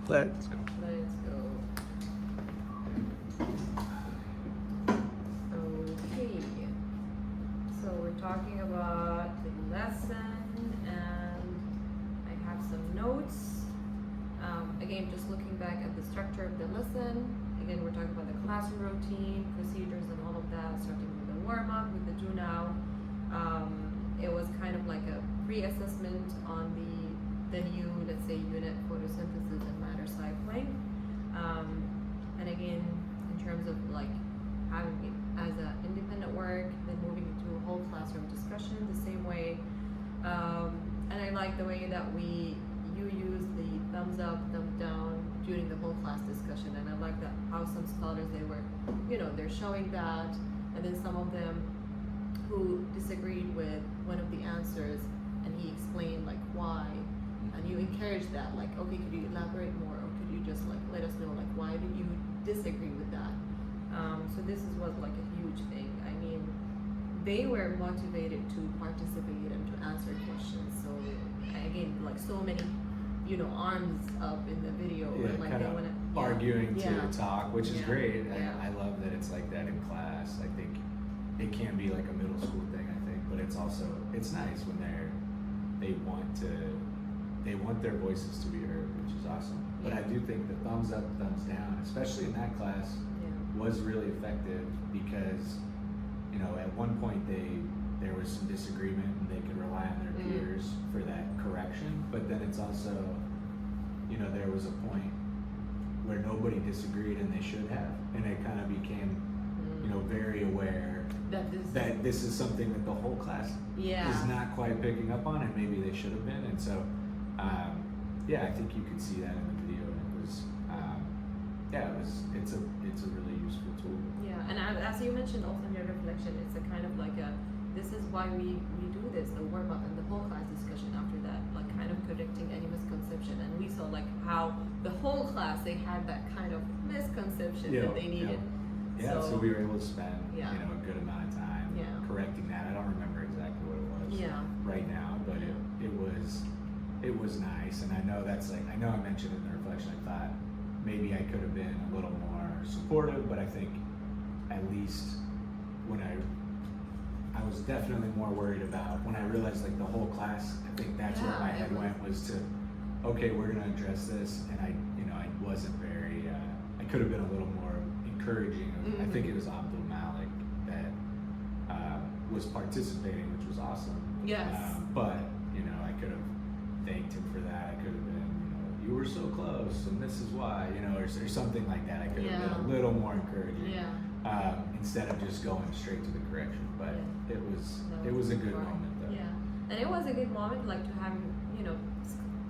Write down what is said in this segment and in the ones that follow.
Let's go. Let's go. Okay. So we're talking about the lesson, and I have some notes. Again, just looking back at the structure of the lesson. Again, we're talking about the classroom routine, procedures, and all of that, starting with the warm-up, with the do now. It was kind of like a pre-assessment on the new, let's say, unit photosynthesis and matter cycling. And again, in terms of like having it as an independent work, then moving into a whole classroom discussion the same way. And I like the way that you use the thumbs up, thumbs down during the whole class discussion, and I like that how some scholars, they were, they're showing that, and then some of them who disagreed with one of the answers, and he explained like why, and you encourage that, like, okay, could you elaborate more, or could you just like let us know like why did you disagree with that? So this was like a huge thing. I mean, they were motivated to participate and to answer questions. So again, like so many, arms up in the video. Yeah, and like kind they of wanna, arguing to talk, which is great. Yeah. I love that it's like that in class. I think it can be like a middle school thing, I think, but it's also, it's nice when they want their voices to be heard, which is awesome. But I do think the thumbs up, thumbs down, especially in that class, was really effective because, at one point there was some disagreement and they could rely on their peers for that correction, but then it's also, there was a point where nobody disagreed and they should have, and it kind of became, very aware that this is something that the whole class is not quite picking up on, and maybe they should have been. And so, I think you could see that in the video, and it was, it's a really useful tool. Yeah, and as you mentioned also in your reflection, it's a kind of like this is why we do this, the warm-up and the whole class discussion after that, like kind of correcting any misconception. And we saw like how the whole class, they had that kind of misconception that they needed. Yeah, so we were able to spend, Yeah. A good amount of time correcting that. I don't remember exactly what it was right now, but it was nice. And I know I mentioned in the reflection, I thought maybe I could have been a little more supportive, but I think at least when I was definitely more worried about when I realized like the whole class, I think that's where my head went, was to, okay, we're gonna address this, and I wasn't very, I could have been a little more encouraging. I think it was Abdul Malik that was participating, which was awesome. Yes. But I could have thanked him for that. I could have been, you were so close, and this is why, or something like that. I could have been a little more encouraging. Instead of just going straight to the correction. But it was a good moment though. Yeah, and it was a good moment, like to have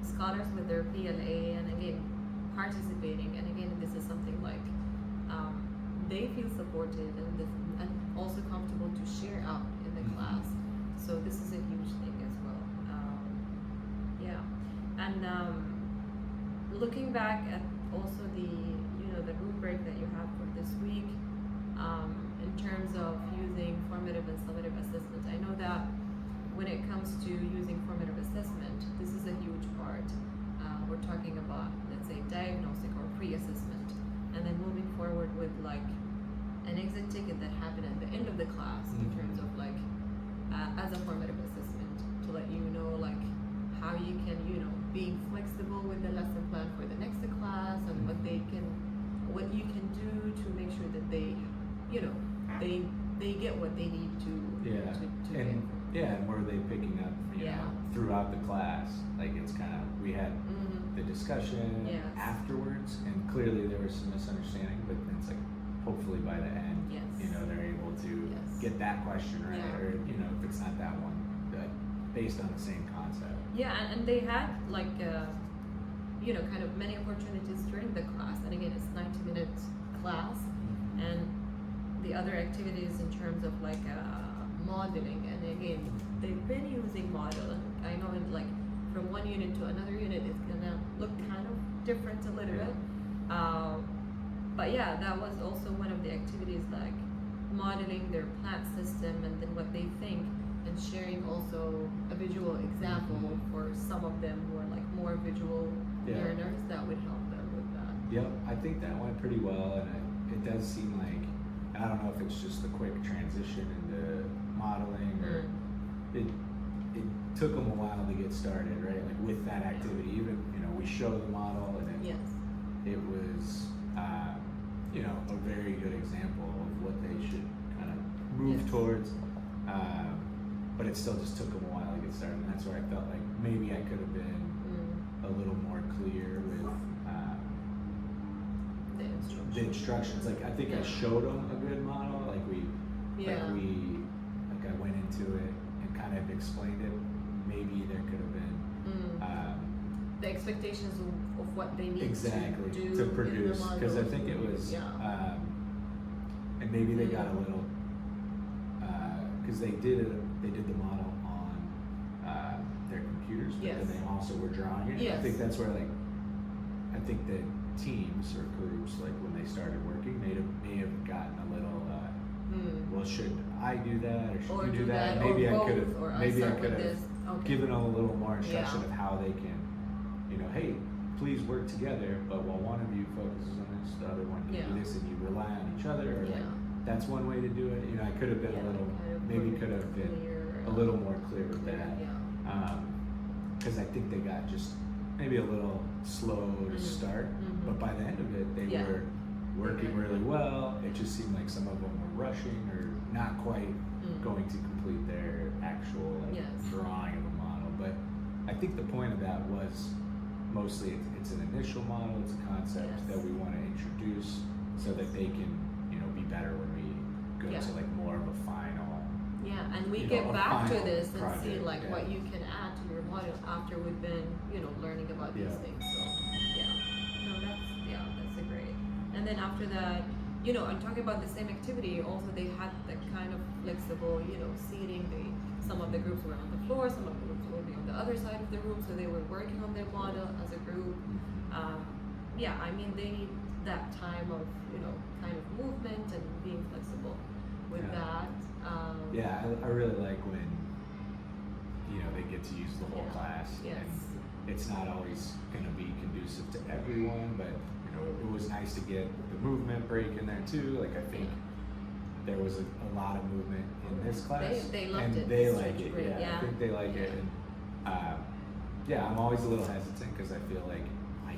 scholars with their PLA, and again participating, and again this is something like they feel supported and also comfortable to share out in the class. So this is a huge thing as well. And looking back at also the the rubric that you have for this week. In terms of using formative and summative assessment, I know that when it comes to using formative assessment, this is a huge part. We're talking about, let's say, diagnostic or pre-assessment, and then moving forward with like an exit ticket that happened at the end of the class in terms of like as a formative assessment to let you know like how you can being flexible with the lesson plan for the next class, and what you can do to make sure that they get what they need to get. And were they picking up throughout the class? Like it's kind of, we had the discussion afterwards, and clearly there was some misunderstanding, but it's like hopefully by the end they're able to get that question right, or if it's not that one, based on the same concept. And they had like kind of many opportunities during the class, and again it's 90-minute class, and the other activities in terms of like modeling, and again they've been using model, and I know in like from one unit to another unit it's gonna look kind of different a little bit, but that was also one of the activities, like modeling their plant system and then what they think, and sharing also a visual example for some of them who are like more visual learners that would help them. Yep, I think that went pretty well, and it does seem like, I don't know if it's just the quick transition into modeling, or it took them a while to get started, right? Like with that activity, even, we show the model, and it was, a very good example of what they should kind of move towards. But it still just took them a while to get started, and that's where I felt like maybe I could have been a little more clear with the instructions. Like I think I showed them a good model. Like I went into it and kind of explained it. Maybe there could have been the expectations of what they need exactly to do to produce, because I think it was and maybe they got a little because they did the model on their computers, but then they also were drawing it. I think that's where I think the teams or groups, like when they started working, may have gotten a little well, should I do that or should you do that? And maybe I could have given them a little more instruction of how they can, hey, please work together, but while one of you focuses on this, the other one can do this, and you rely on each other, or like that's one way to do it. I could have been a little, maybe could have been a little more clear with that, because I think they got just maybe a little slow to start, but by the end of it, they were working really well. It just seemed like some of them were rushing or not quite going to complete their actual drawing of a model. But I think the point of that was mostly it's an initial model, it's a concept that we want to introduce so that they can, be better when we go to like more of a final. Yeah, and we get back to this and project, see like what you can add to your model after we've been, learning about these things. So that's a great. And then after that, I'm talking about the same activity. Also, they had the kind of flexible, seating. Some of the groups were on the floor, some of the groups will be on the other side of the room, so they were working on their model as a group. I mean, they need that time of, kind of movement and being flexible with that. I really like when, they get to use the whole class. And it's not always going to be conducive to everyone, but, it was nice to get the movement break in there too. Like, I think there was a lot of movement in this class. They loved and it. They like it. I think they like it. And I'm always a little hesitant because I feel like I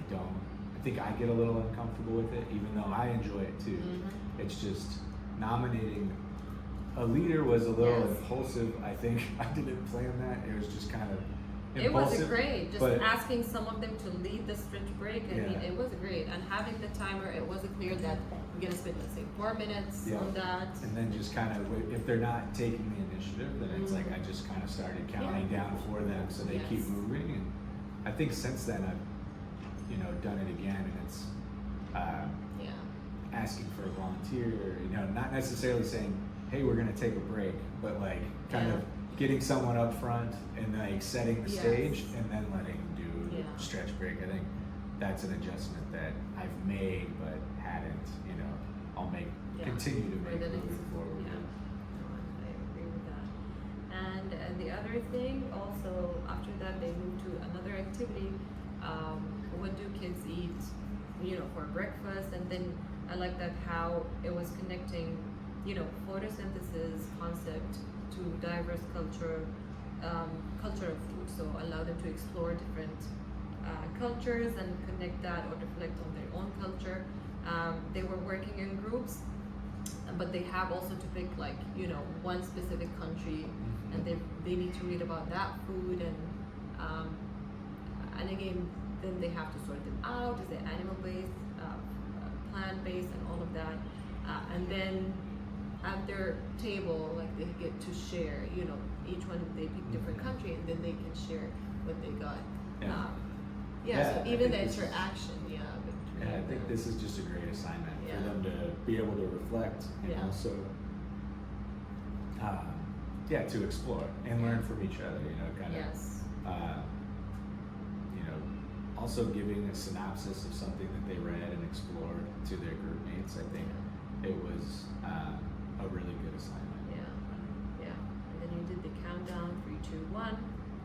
think I get a little uncomfortable with it, even though I enjoy it too. It's just nominating a leader was a little impulsive. I think I didn't plan that. It was just kind of impulsive. It was great. Just asking some of them to lead the stretch break. I mean, it was great. And having the timer, it was clear that we're gonna spend, let's say, 4 minutes on that. And then just kind of, if they're not taking the initiative, then it's like I just kind of started counting down for them so they keep moving. And I think since then I've, done it again, and it's asking for a volunteer. Not necessarily saying, hey, we're gonna take a break, but like kind of getting someone up front and like setting the stage and then letting them do stretch break. I think that's an adjustment that I've made but hadn't, I'll continue to make moving forward. I agree with that. And the other thing also, after that they moved to another activity. What do kids eat, for breakfast? And then I like that how it was connecting, photosynthesis concept to diverse culture of food. So allow them to explore different cultures and connect that or reflect on their own culture. They were working in groups, but they have also to pick like, one specific country, and they need to read about that food, and again, then they have to sort them out. Is it animal-based, plant-based, and all of that. And then at their table, like they get to share, each one they pick different country, and then they can share what they got. So even the interaction, I think this is just a great assignment for them to be able to reflect and also, to explore and learn from each other. Also giving a synopsis of something that they read and explored to their group mates. I think it was a really good assignment. And then you did the countdown, 3, 2, 1.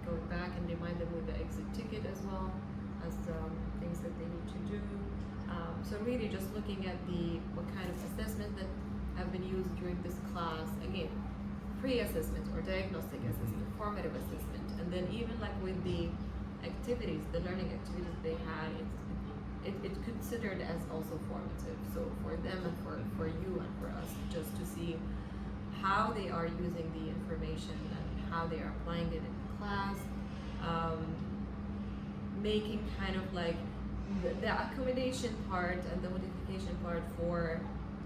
Going back and remind them with the exit ticket as well as things that they need to do. So really just looking at what kind of assessment that have been used during this class. Again, pre-assessment or diagnostic assessment, formative assessment, and then even like with the activities, the learning activities they had, it's considered as also formative. So for them and for you and for us, just to see how they are using the information and how they are applying it in class, making kind of like the accommodation part and the modification part for,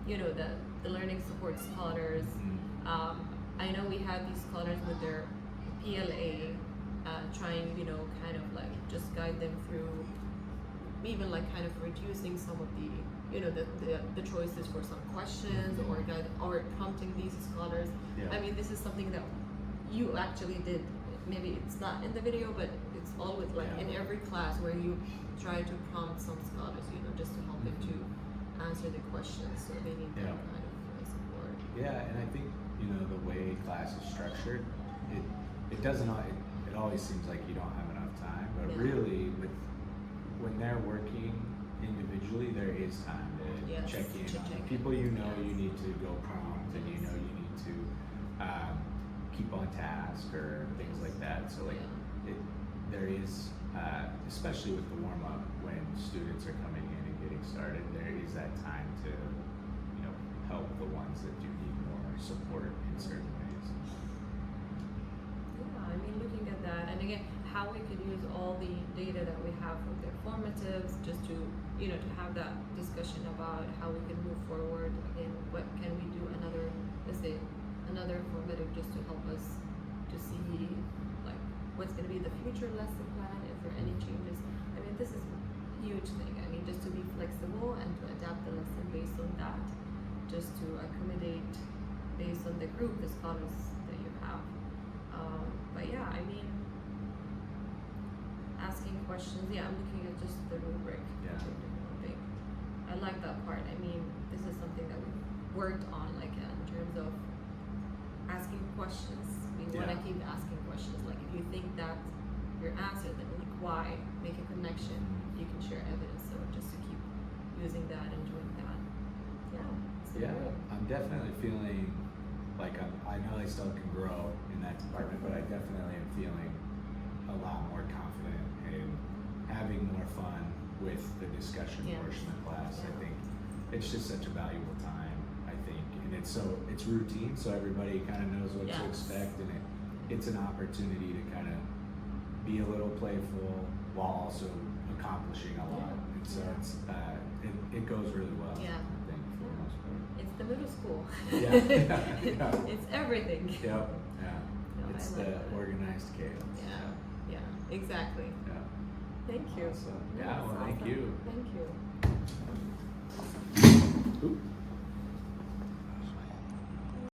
you know, the learning support scholars. I know we had these scholars with their PLA, trying, you know, kind of like just guide them through, even like kind of reducing some of the, you know, the choices for some questions, or prompting these scholars. Yeah. I mean, this is something that you actually did. Maybe it's not in the video, but it's always like in every class where you try to prompt some scholars, you know, just to help them to answer the questions, so they need that kind of support. Yeah, and I think, you know, the way class is structured, it doesn't, it always seems like you don't have enough time, but really when they're working individually, there is time to check in on people you know you need to go prompt, and you know you need to keep on task or things like that. So like there is, especially with the warm up when students are coming in and getting started, there is that time to, you know, help the ones that do need more support in certain ways. Yeah, I mean, looking at that, and again, how we could use all the data that we have from their formatives, just to, you know, to have that discussion about how we can move forward. Again, what can we do another formative, just to help us to see like what's going to be the future lesson plan, if there are any changes. I mean, this is a huge thing. I mean, just to be flexible and to adapt the lesson based on that, just to accommodate based on the group, the scholars that you have. But yeah, I mean, asking questions. Yeah, I'm looking at just the rubric. Yeah. I like that part. I mean, this is something that we've worked on, like in terms of asking questions. We want to keep asking questions. Like, if you think that's your answer, then like why? Make a connection. You can share evidence. So just to keep using that and doing that. Yeah. I'm definitely feeling like I know I still can grow in that department, but I definitely am feeling a lot more confident in having more fun with the discussion portion of class. I think it's just such a valuable time, I think, and it's routine, so everybody kind of knows what to expect, and it's an opportunity to kind of be a little playful while also accomplishing a lot. And so it goes really well. Yeah. I think for the most part. It's the middle school. It's everything. Yep. No, It's I like the that. organized chaos. Yeah, exactly. Yeah. Thank you. Awesome. No, Yeah, that's well, thank awesome. you. Thank you.